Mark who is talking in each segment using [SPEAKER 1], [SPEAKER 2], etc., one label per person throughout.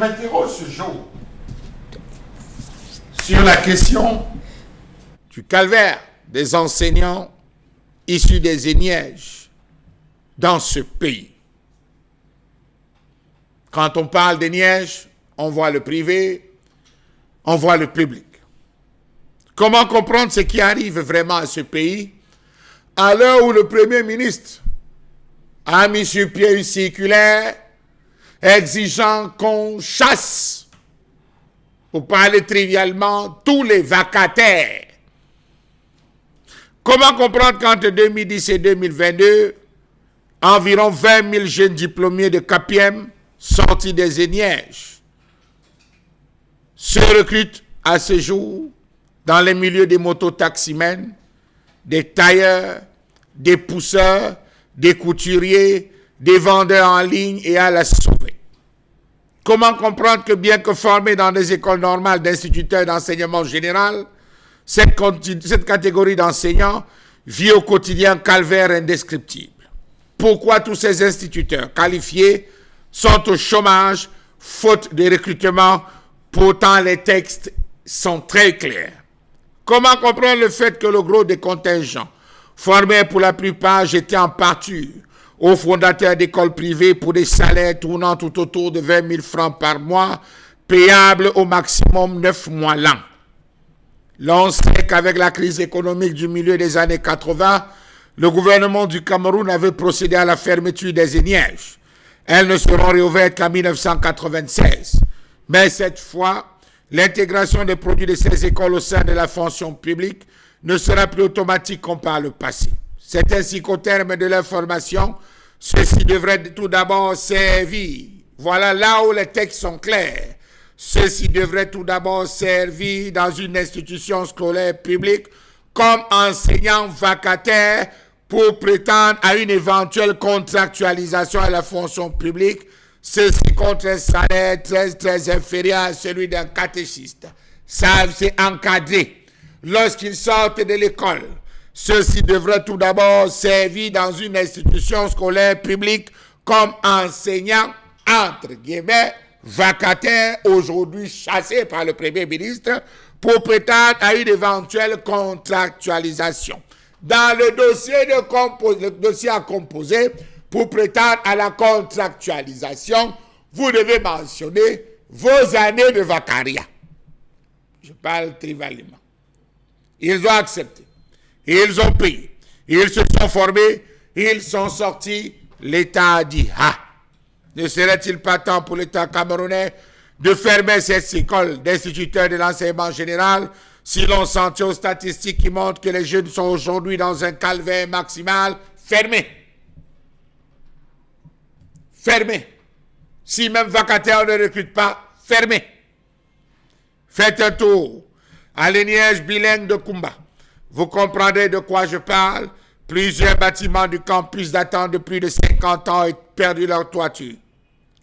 [SPEAKER 1] m'interroge ce jour sur la question du calvaire des enseignants issus des ENIEJ dans ce pays. Quand on parle d'ENIEJ, on voit le privé, on voit le public. Comment comprendre ce qui arrive vraiment à ce pays à l'heure où le Premier ministre a mis sur pied une circulaire exigeant qu'on chasse, pour parler trivialement, tous les vacataires. Comment comprendre qu'entre 2010 et 2022, environ 20 000 jeunes diplômés de CAPIEM sortis des ENIEJ se recrutent à ce jour dans les milieux des mototaximens, des tailleurs, des pousseurs, des couturiers, des vendeurs en ligne et à la sauver. Comment comprendre que bien que formés dans des écoles normales d'instituteurs d'enseignement général, cette catégorie d'enseignants vit au quotidien calvaire indescriptible? Pourquoi tous ces instituteurs qualifiés sont au chômage faute de recrutement? Pourtant les textes sont très clairs. Comment comprendre le fait que le gros des contingents formés pour la plupart j'étais en pâture aux fondateurs d'écoles privées pour des salaires tournant tout autour de 20 000 francs par mois, payables au maximum 9 mois l'an. L'on sait qu'avec la crise économique du milieu des années 80, le gouvernement du Cameroun avait procédé à la fermeture des ENIEJ. Elles ne seront réouvertes qu'en 1996. Mais cette fois, l'intégration des produits de ces écoles au sein de la fonction publique ne sera plus automatique comme par le passé. C'est ainsi qu'au terme de leur formation, ceux-ci devraient tout d'abord servir. Voilà là où les textes sont clairs. Ceux-ci devraient tout d'abord servir dans une institution scolaire publique comme enseignants vacataires pour prétendre à une éventuelle contractualisation à la fonction publique, ceci contre un salaire très inférieur à celui d'un catéchiste. Ça, c'est encadré. Lorsqu'ils sortent de l'école, ceux-ci devraient tout d'abord servir dans une institution scolaire publique comme enseignants, entre guillemets, vacataires, aujourd'hui chassés par le Premier ministre, pour prétendre à une éventuelle contractualisation. Dans le dossier à composer, pour prétendre à la contractualisation, vous devez mentionner vos années de vacariat. Je parle trivialement. Ils ont accepté. Ils ont payé. Ils se sont formés. Ils sont sortis. L'État a dit, ne serait-il pas temps pour l'État camerounais de fermer cette école d'instituteurs de l'enseignement général si l'on s'en tient aux statistiques qui montrent que les jeunes sont aujourd'hui dans un calvaire maximal? Fermé. Fermé. Si même vacataires ne recrutent pas, fermé. Faites un tour à l'ENIEJ bilingue de Kumba. Vous comprendrez de quoi je parle. Plusieurs bâtiments du campus datant de plus de 50 ans ont perdu leur toiture,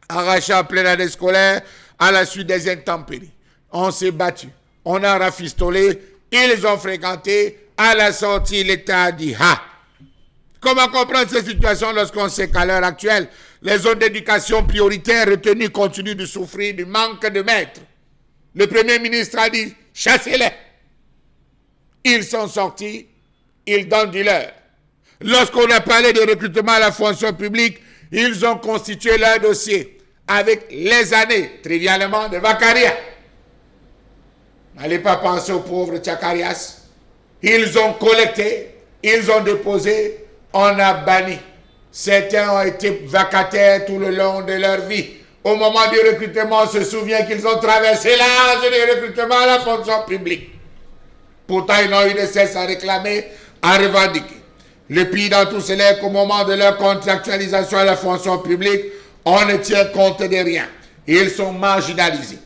[SPEAKER 1] arrachés en pleine année scolaire à la suite des intempéries. On s'est battu, on a rafistolé, ils ont fréquenté. À la sortie, l'État a dit Comment comprendre cette situation lorsqu'on sait qu'à l'heure actuelle, les zones d'éducation prioritaires retenues continuent de souffrir du manque de maîtres? Le Premier ministre a dit chassez-les. Ils sont sortis, ils donnent du leur. Lorsqu'on a parlé de recrutement à la fonction publique, ils ont constitué leur dossier avec les années, trivialement, de vacariat. N'allez pas penser aux pauvres Tchakarias. Ils ont collecté, ils ont déposé, on a banni. Certains ont été vacataires tout le long de leur vie. Au moment du recrutement, on se souvient qu'ils ont traversé l'âge du recrutement à la fonction publique. Pourtant, ils n'ont eu de cesse à réclamer, à revendiquer. Le pire dans tout cela est qu'au moment de leur contractualisation à la fonction publique, on ne tient compte de rien. Ils sont marginalisés.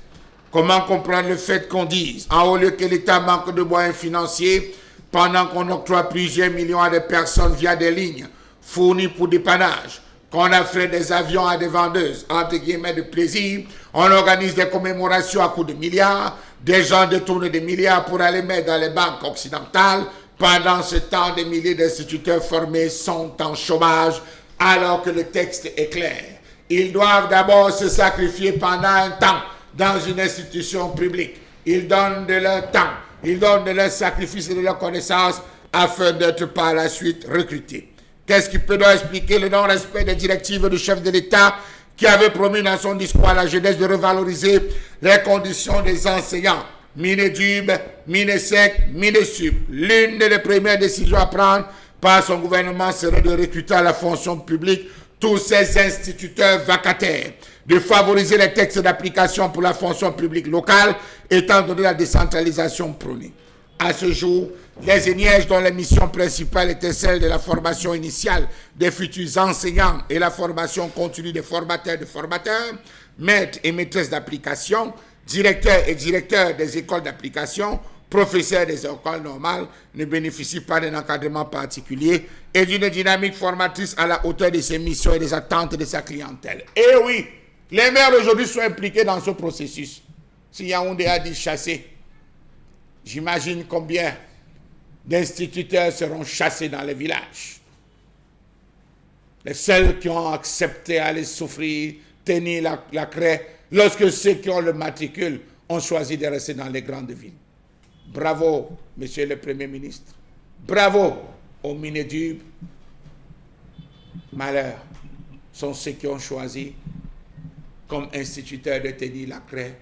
[SPEAKER 1] Comment comprendre le fait qu'on dise, en haut lieu que l'État manque de moyens financiers, pendant qu'on octroie plusieurs millions à des personnes via des lignes fournies pour dépannage, qu'on offre des avions à des vendeuses, entre guillemets, de plaisir, on organise des commémorations à coups de milliards, des gens détournent des milliards pour aller mettre dans les banques occidentales. Pendant ce temps, des milliers d'instituteurs formés sont en chômage, alors que le texte est clair. Ils doivent d'abord se sacrifier pendant un temps dans une institution publique. Ils donnent de leur temps, ils donnent de leur sacrifice et de leur connaissance afin d'être par la suite recrutés. Qu'est-ce qui peut donc expliquer le non-respect des directives du chef de l'État qui avait promis dans son discours à la jeunesse de revaloriser les conditions des enseignants? Minédub, Minesec, Minesup. L'une des premières décisions à prendre par son gouvernement serait de recruter à la fonction publique tous ces instituteurs vacataires, de favoriser les textes d'application pour la fonction publique locale, étant donné la décentralisation prônée. À ce jour, les ENIEJ, dont la mission principale était celle de la formation initiale des futurs enseignants et la formation continue des formateurs de formateurs, maîtres et maîtresses d'application, directeurs et directeurs des écoles d'application, professeurs des écoles normales, ne bénéficient pas d'un encadrement particulier et d'une dynamique formatrice à la hauteur de ses missions et des attentes de sa clientèle. Et oui, les maires aujourd'hui sont impliqués dans ce processus. Si Yaoundé a dit chasser, j'imagine combien d'instituteurs seront chassés dans les villages. Les seuls qui ont accepté d'aller souffrir, tenir la craie, lorsque ceux qui ont le matricule ont choisi de rester dans les grandes villes. Bravo, monsieur le Premier ministre. Bravo au Minédub. Malheur sont ceux qui ont choisi, comme instituteurs de tenir la craie,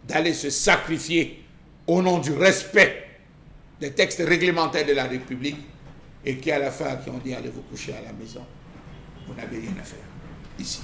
[SPEAKER 1] d'aller se sacrifier au nom du respect des textes réglementaires de la République et qui, à la fin, qui ont dit allez vous coucher à la maison. Vous n'avez rien à faire ici.